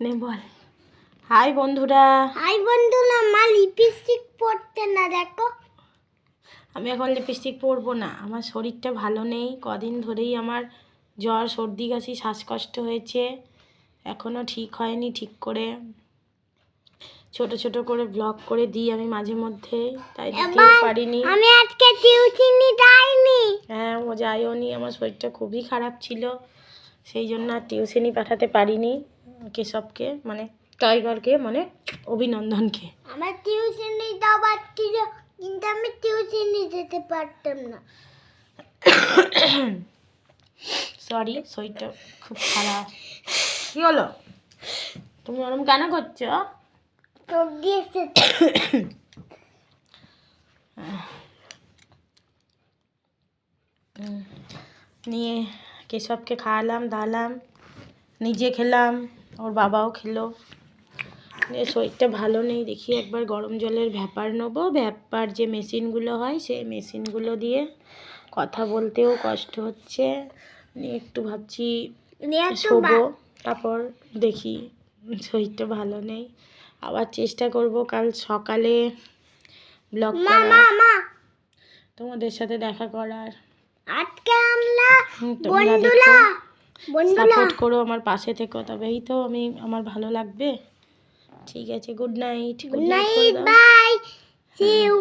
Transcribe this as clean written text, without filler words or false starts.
নে বল হাই বন্ধুরা। হাই বন্ধুরা, মা লিপস্টিক পরতে না দেখো। আমি এখন লিপস্টিক পরবো না, আমার শরীরটা ভালো নেই। কদিন ধরেই আমার জ্বর, সর্দি, কাশি, শ্বাসকষ্ট হয়েছে, এখনও ঠিক হয়নি ঠিক করে। ছোট ছোট করে ব্লগ করে দিই আমি মাঝে মধ্যে, তাই দিতেও পারিনি। আমি আজকে টিউশনি যাইনি। হ্যাঁ, ও যাইও নি, আমার শরীরটা খুবই খারাপ ছিল, সেই জন্য আর টিউশনি পাঠাতে পারিনি কেশবকে, মানে টাইগারকে, মানে অভিনন্দনকে। আমার টিউশনি যাওয়ার ছিল, কিন্তু আমি টিউশনি যেতে পারতাম না। সরি, শরীরটা খুব খারাপ। কি হলো, তুমি ওরম কেন করছো? নিয়ে কেশবকে খাওয়ালাম দাওয়ালাম, নিজে খেলাম, ওর বাবাও খেলো। শরীরটা ভালো নেই, দেখি একবার গরম জলের ভ্যাপার নেবো। ভ্যাপার যে মেশিনগুলো হয়, সেই মেশিনগুলো দিয়ে কথা বলতেও কষ্ট হচ্ছে। একটু ভাবছি শোবো, তারপর দেখি। শরীরটা ভালো নেই, আবার চেষ্টা করব কাল সকালে ব্লগ করার, তোমাদের সাথে দেখা করার। আজকে আমরা তোমরা দেখো, সাপোর্ট করো, আমার পাশে থেকো, তবেই তো আমার ভালো লাগবে। ঠিক আছে, good night. Good night, bye, see you.